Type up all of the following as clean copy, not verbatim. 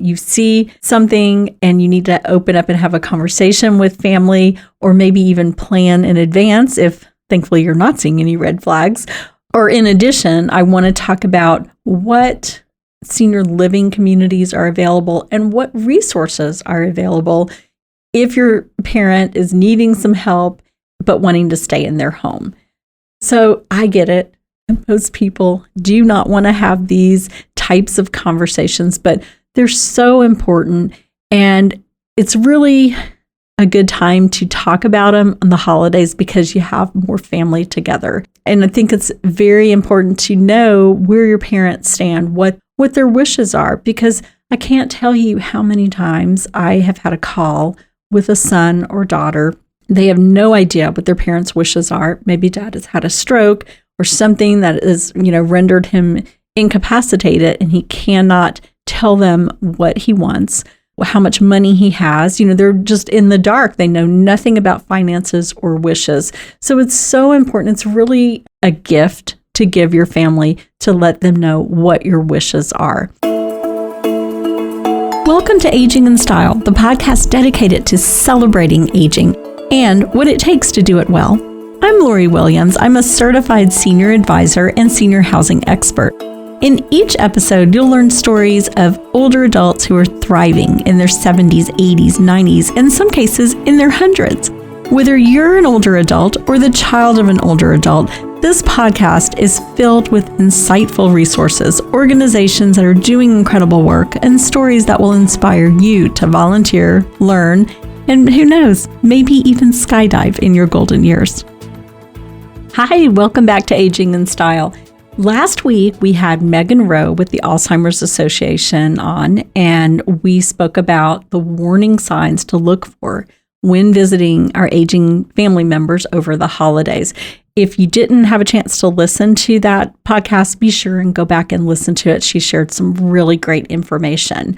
you see something and you need to open up and have a conversation with family, or maybe even plan in advance if thankfully you're not seeing any red flags. Or in addition, I want to talk about what senior living communities are available and what resources are available if your parent is needing some help but wanting to stay in their home. So I get it. Most people do not want to have these types of conversations, but they're so important. And it's really a good time to talk about them on the holidays because you have more family together. And I think it's very important to know where your parents stand, what their wishes are, because I can't tell you how many times I have had a call with a son or daughter. They have no idea what their parents' wishes are. Maybe dad has had a stroke or something that is, rendered him incapacitated, and he cannot tell them what he wants, how much money he has. They're just in the dark. They know nothing about finances or wishes. So it's so important. It's really a gift to give your family to let them know what your wishes are. Welcome to Aging in Style, the podcast dedicated to celebrating aging and what it takes to do it well. I'm Lori Williams. I'm a certified senior advisor and senior housing expert. In each episode, you'll learn stories of older adults who are thriving in their 70s, 80s, 90s, and in some cases in their hundreds. Whether you're an older adult or the child of an older adult, this podcast is filled with insightful resources, organizations that are doing incredible work, and stories that will inspire you to volunteer, learn, and who knows, maybe even skydive in your golden years. Hi, welcome back to Aging in Style. Last week, we had Megan Rowe with the Alzheimer's Association on, and we spoke about the warning signs to look for when visiting our aging family members over the holidays. If you didn't have a chance to listen to that podcast, be sure and go back and listen to it. She shared some really great information.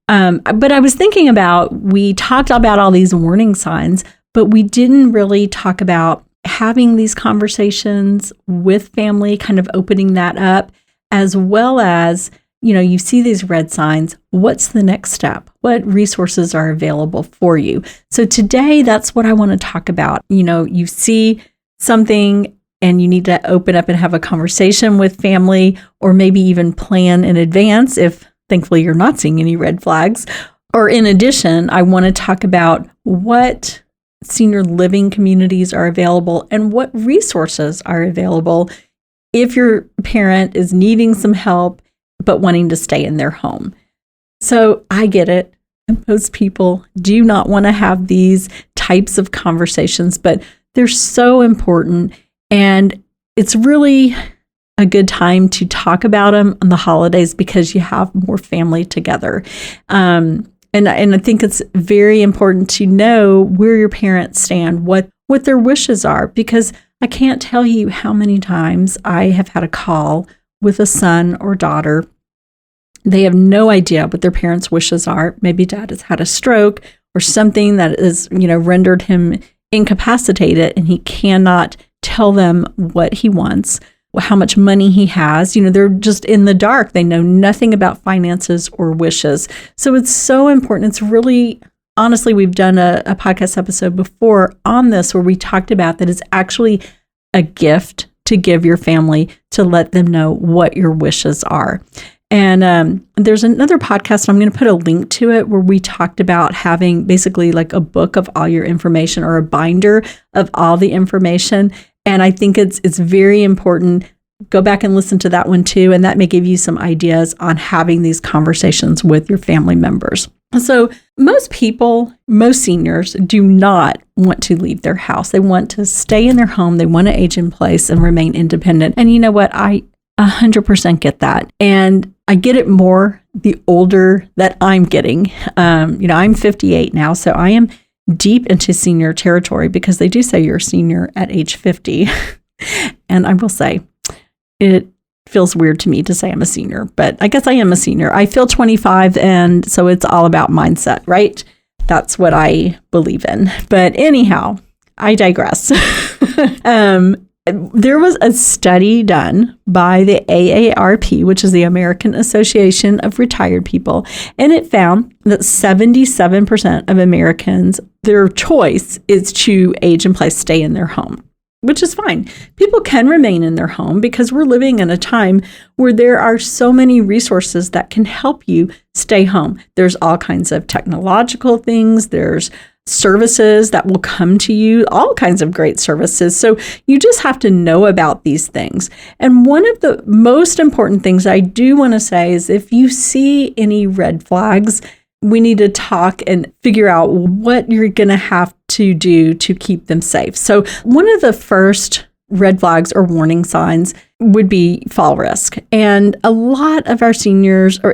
But I was thinking we talked about all these warning signs, but we didn't really talk about having these conversations with family, kind of opening that up, as well as, you see these red signs. What's the next step? What resources are available for you? So today, that's what I want to talk about. You see something and you need to open up and have a conversation with family, or maybe even plan in advance if thankfully you're not seeing any red flags. Or in addition, I want to talk about what senior living communities are available and what resources are available if your parent is needing some help but wanting to stay in their home. So I get it. Most people do not want to have these types of conversations, but they're so important. And it's really a good time to talk about them on the holidays because you have more family together. And I think it's very important to know where your parents stand, what their wishes are, because I can't tell you how many times I have had a call with a son or daughter. They have no idea what their parents' wishes are. Maybe dad has had a stroke or something that is, rendered him incapacitated, and he cannot tell them what he wants, how much money he has. They're just in the dark. They know nothing about finances or wishes. So it's so important. It's really, honestly, we've done a podcast episode before on this where we talked about that it's actually a gift to give your family to let them know what your wishes are. And there's another podcast, I'm going to put a link to it, where we talked about having basically like a book of all your information, or a binder of all the information. And I think it's very important. Go back and listen to that one too. And that may give you some ideas on having these conversations with your family members. So most seniors do not want to leave their house. They want to stay in their home. They want to age in place and remain independent. And you know what? I 100% get that. And I get it more the older that I'm getting. I'm 58 now, so I am deep into senior territory, because they do say you're a senior at age 50. And I will say, it feels weird to me to say I'm a senior, but I guess I am a senior. I feel 25, and so it's all about mindset, right? That's what I believe in. But anyhow, I digress. There was a study done by the AARP, which is the American Association of Retired People, and it found that 77% of Americans, their choice is to age in place, stay in their home, which is fine. People can remain in their home because we're living in a time where there are so many resources that can help you stay home. There's all kinds of technological things. There's services that will come to you, all kinds of great services. So you just have to know about these things. And one of the most important things I do want to say is if you see any red flags, we need to talk and figure out what you're going to have to do to keep them safe. So one of the first red flags or warning signs would be fall risk. And a lot of our seniors, or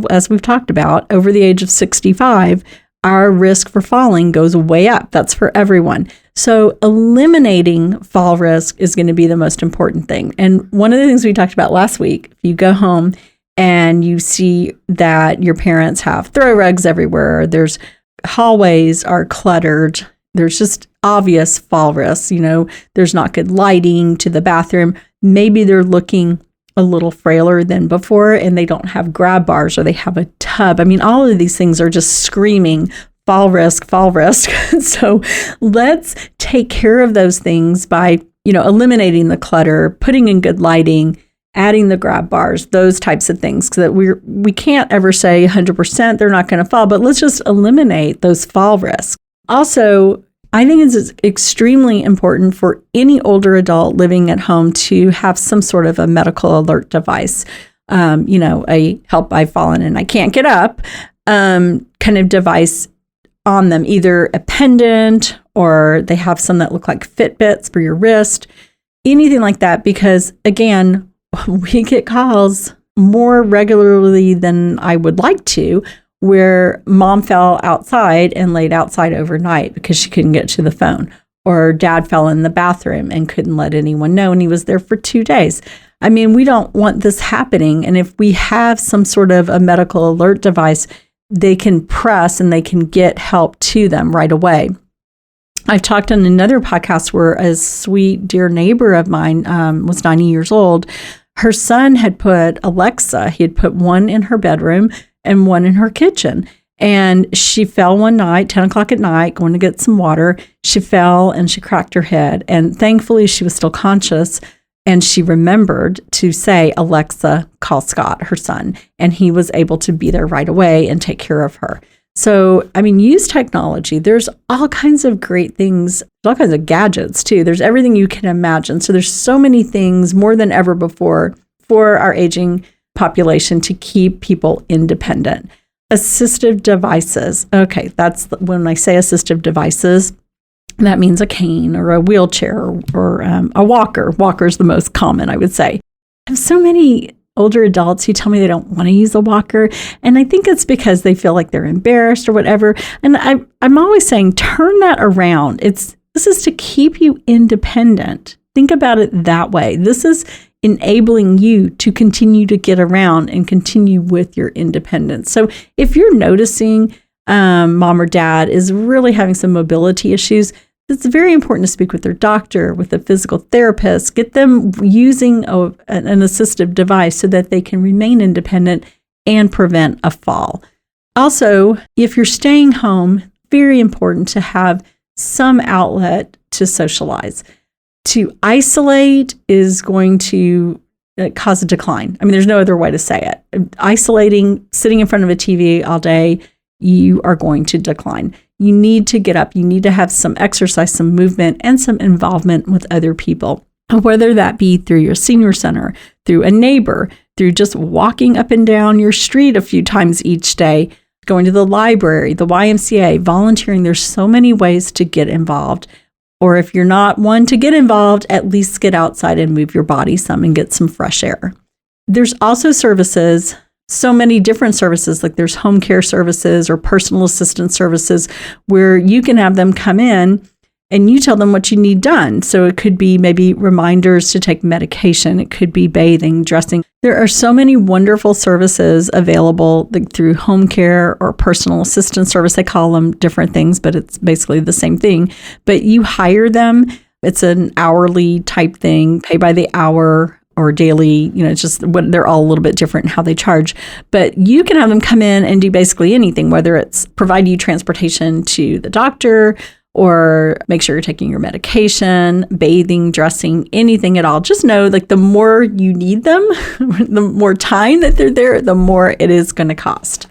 as we've talked about, over the age of 65, our risk for falling goes way up. That's for everyone. So eliminating fall risk is going to be the most important thing. And one of the things we talked about last week, if you go home and you see that your parents have throw rugs everywhere, there's hallways are cluttered, there's just obvious fall risks. There's not good lighting to the bathroom. Maybe they're looking a little frailer than before and they don't have grab bars or they have a tub. I mean, all of these things are just screaming fall risk, fall risk. So let's take care of those things by, eliminating the clutter, putting in good lighting, adding the grab bars, those types of things, so that we can't ever say 100% they're not going to fall, but let's just eliminate those fall risks. Also, I think it's extremely important for any older adult living at home to have some sort of a medical alert device, a help I've fallen and I can't get up kind of device on them, either a pendant or they have some that look like Fitbits for your wrist, anything like that, because again, we get calls more regularly than I would like to, where mom fell outside and laid outside overnight because she couldn't get to the phone, or dad fell in the bathroom and couldn't let anyone know, and he was there for 2 days. I mean, we don't want this happening. And if we have some sort of a medical alert device, they can press and they can get help to them right away. I've talked on another podcast where a sweet, dear neighbor of mine was 90 years old. Her son had put Alexa, he had put one in her bedroom and one in her kitchen. And she fell one night, 10 o'clock at night, going to get some water. She fell and she cracked her head. And thankfully, she was still conscious. And she remembered to say, Alexa, call Scott, her son. And he was able to be there right away and take care of her. So, I mean, use technology. There's all kinds of great things, all kinds of gadgets too. There's everything you can imagine. So there's so many things more than ever before for our aging population to keep people independent. Assistive devices. Okay, when I say assistive devices, that means a cane or a wheelchair or a walker. Walker is the most common, I would say. I have so many older adults who tell me they don't want to use a walker, and I think it's because they feel like they're embarrassed or whatever. And I'm always saying, turn that around. This is to keep you independent. Think about it that way. This is enabling you to continue to get around and continue with your independence. So if you're noticing mom or dad is really having some mobility issues, it's very important to speak with their doctor, with a physical therapist, get them using an assistive device so that they can remain independent and prevent a fall. Also, if you're staying home, very important to have some outlet to socialize. To isolate is going to cause a decline. I mean, there's no other way to say it. Isolating, sitting in front of a TV all day, you are going to decline. You need to get up. You need to have some exercise, some movement, and some involvement with other people, whether that be through your senior center, through a neighbor, through just walking up and down your street a few times each day, going to the library, the YMCA, volunteering. There's so many ways to get involved. Or if you're not one to get involved, at least get outside and move your body some and get some fresh air. There's also services, so many different services, like there's home care services or personal assistance services where you can have them come in and you tell them what you need done. So it could be maybe reminders to take medication. It could be bathing, dressing. There are so many wonderful services available through home care or personal assistance service. They call them different things, but it's basically the same thing. But you hire them. It's an hourly type thing, pay by the hour or daily. It's just they're all a little bit different in how they charge. But you can have them come in and do basically anything, whether it's provide you transportation to the doctor or make sure you're taking your medication, bathing, dressing, anything at all. Just know, the more you need them, the more time that they're there, the more it is going to cost.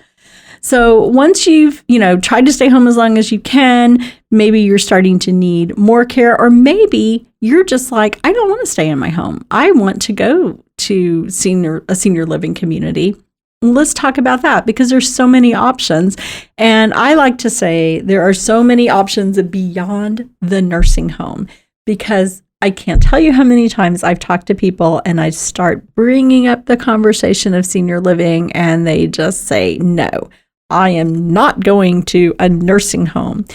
So once you've, tried to stay home as long as you can, maybe you're starting to need more care, or maybe you're just like, I don't want to stay in my home. I want to go to a senior living community. Let's talk about that, because there's so many options. And I like to say there are so many options beyond the nursing home, because I can't tell you how many times I've talked to people and I start bringing up the conversation of senior living and they just say, no, I am not going to a nursing home.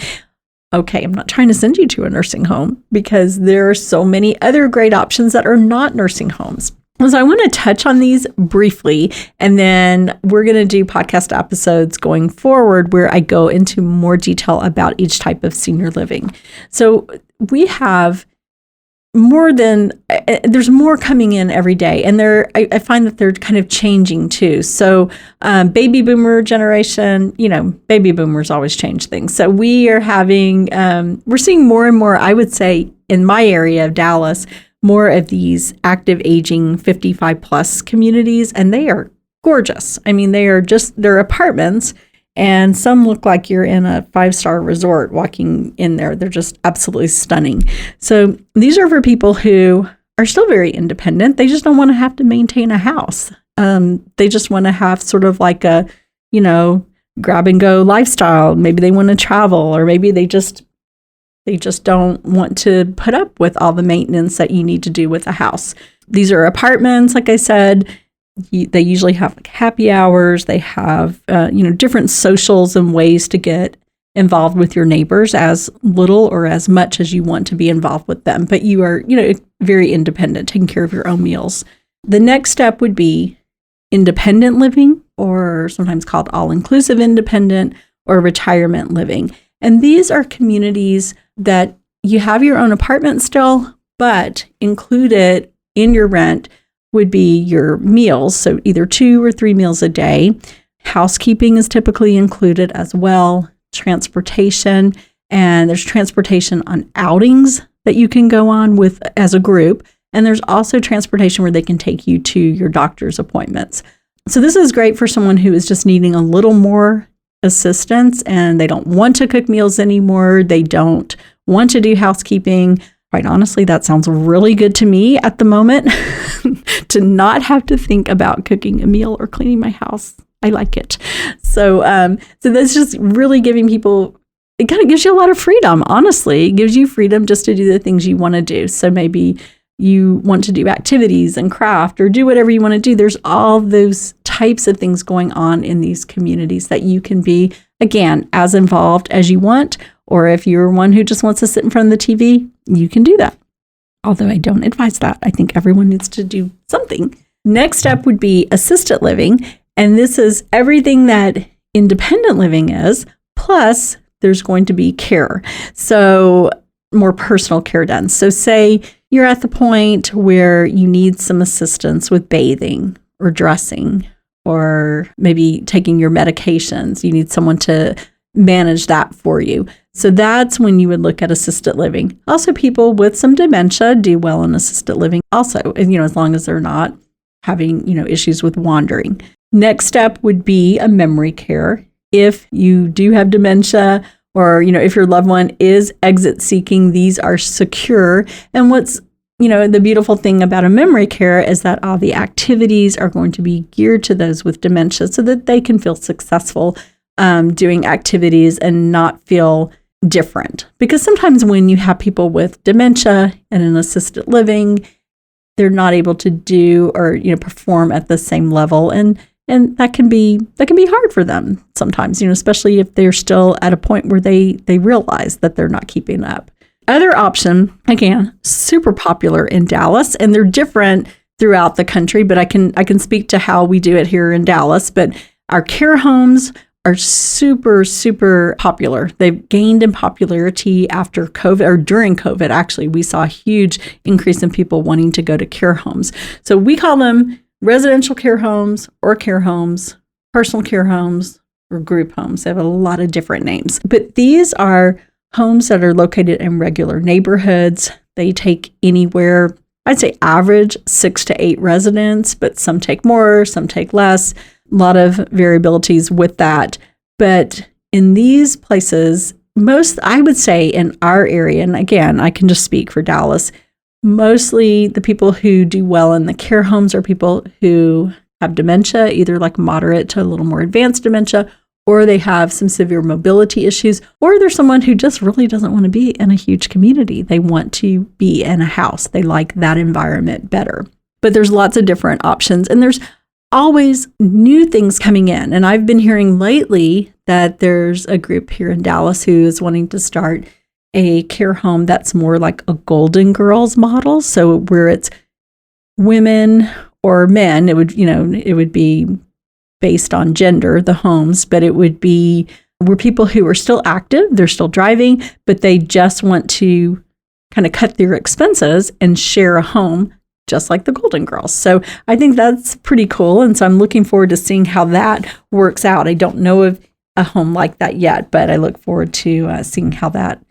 Okay, I'm not trying to send you to a nursing home, because there are so many other great options that are not nursing homes. So I want to touch on these briefly, and then we're going to do podcast episodes going forward where I go into more detail about each type of senior living. So we have there's more coming in every day, and I find that they're kind of changing too. So baby boomer generation, baby boomers always change things. So we are we're seeing more and more, I would say, in my area of Dallas, more of these active aging 55 plus communities, and they are gorgeous. I mean, they're apartments, and some look like you're in a 5-star resort walking in there. They're just absolutely stunning. So these are for people who are still very independent. They just don't want to have to maintain a house. They just want to have sort of like a, grab and go lifestyle. Maybe they want to travel, or maybe they just don't want to put up with all the maintenance that you need to do with a house. These are apartments, like I said. They usually have happy hours. They have, different socials and ways to get involved with your neighbors, as little or as much as you want to be involved with them. But you are, very independent, taking care of your own meals. The next step would be independent living, or sometimes called all-inclusive independent, or retirement living. And these are communities that you have your own apartment still, but included in your rent would be your meals. So either 2 or 3 meals a day. Housekeeping is typically included as well. Transportation, and there's transportation on outings that you can go on with as a group. And there's also transportation where they can take you to your doctor's appointments. So this is great for someone who is just needing a little more assistance and they don't want to cook meals anymore. They don't want to do housekeeping. Quite honestly, that sounds really good to me at the moment to not have to think about cooking a meal or cleaning my house. I like it. So that's just really giving people, it kind of gives you a lot of freedom, honestly. It gives you freedom just to do the things you want to do. So maybe you want to do activities and craft or do whatever you want to do. There's all those types of things going on in these communities that you can be, again, as involved as you want. Or if you're one who just wants to sit in front of the TV, you can do that. Although I don't advise that. I think everyone needs to do something. Next step would be assisted living. And this is everything that independent living is, plus there's going to be care. So more personal care done. So say you're at the point where you need some assistance with bathing or dressing, or maybe taking your medications. You need someone to manage that for you. So that's when you would look at assisted living. Also, people with some dementia do well in assisted living also, and, as long as they're not having, issues with wandering. Next step would be a memory care. If you do have dementia, or, if your loved one is exit seeking, these are secure. And what's, the beautiful thing about a memory care is that all the activities are going to be geared to those with dementia so that they can feel successful doing activities and not feel different. Because sometimes when you have people with dementia and an assisted living, they're not able to do or, perform at the same level. And that can be hard for them sometimes, especially if they're still at a point where they realize that they're not keeping up. Other option, again, super popular in Dallas, and they're different throughout the country, but I can speak to how we do it here in Dallas. But our care homes are super, super popular. They've gained in popularity after COVID, or during COVID, actually. We saw a huge increase in people wanting to go to care homes. So we call them residential care homes or care homes, personal care homes, or group homes. They have a lot of different names. But these are homes that are located in regular neighborhoods. They take anywhere, I'd say average 6 to 8 residents, but some take more, some take less. A lot of variabilities with that. But in these places, most, I would say in our area, and again, I can just speak for Dallas, mostly the people who do well in the care homes are people who have dementia, either like moderate to a little more advanced dementia, or they have some severe mobility issues, or there's someone who just really doesn't want to be in a huge community. They want to be in a house. They like that environment better. But there's lots of different options, and there's always new things coming in. And I've been hearing lately that there's a group here in Dallas who is wanting to start a care home that's more like a Golden Girls model. So where it's women or men, it would be based on gender, the homes, but it would be where people who are still active, they're still driving, but they just want to kind of cut their expenses and share a home just like the Golden Girls. So I think that's pretty cool. And so I'm looking forward to seeing how that works out. I don't know of a home like that yet, but I look forward to seeing how that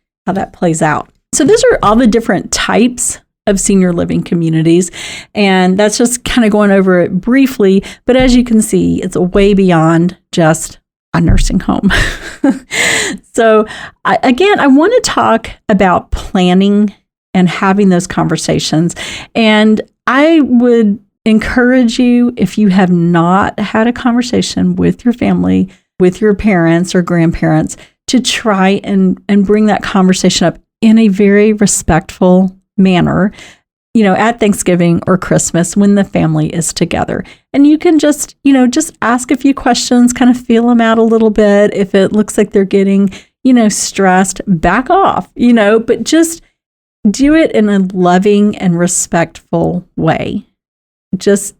plays out. So those are all the different types of senior living communities. And that's just kind of going over it briefly. But as you can see, it's way beyond just a nursing home. So I want to talk about planning and having those conversations. And I would encourage you, if you have not had a conversation with your family, with your parents or grandparents, to try and bring that conversation up in a very respectful manner, at Thanksgiving or Christmas when the family is together. And you can just ask a few questions, kind of feel them out a little bit. If it looks like they're getting, stressed, back off, but just do it in a loving and respectful way. Just,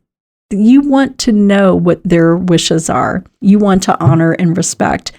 you want to know what their wishes are. You want to honor and respect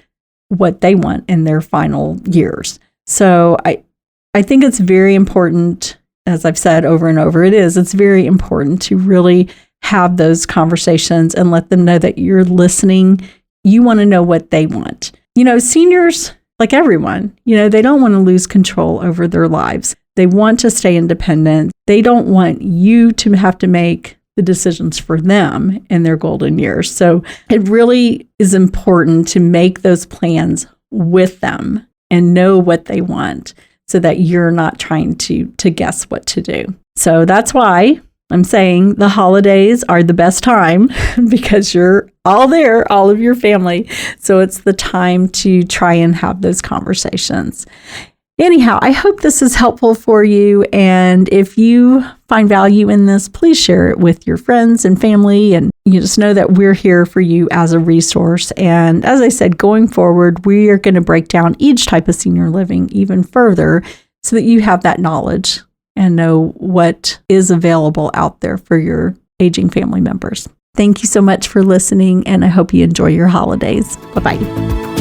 what they want in their final years. So I think it's very important, as I've said over and over, it's very important to really have those conversations and let them know that you're listening. You want to know what they want. Seniors, like everyone, they don't want to lose control over their lives. They want to stay independent. They don't want you to have to make the decisions for them in their golden years. So it really is important to make those plans with them and know what they want so that you're not trying to guess what to do. So that's why I'm saying the holidays are the best time because you're all there, all of your family. So it's the time to try and have those conversations. Anyhow, I hope this is helpful for you. And if you find value in this, please share it with your friends and family. And you just know that we're here for you as a resource. And as I said, going forward, we are going to break down each type of senior living even further so that you have that knowledge and know what is available out there for your aging family members. Thank you so much for listening, and I hope you enjoy your holidays. Bye-bye.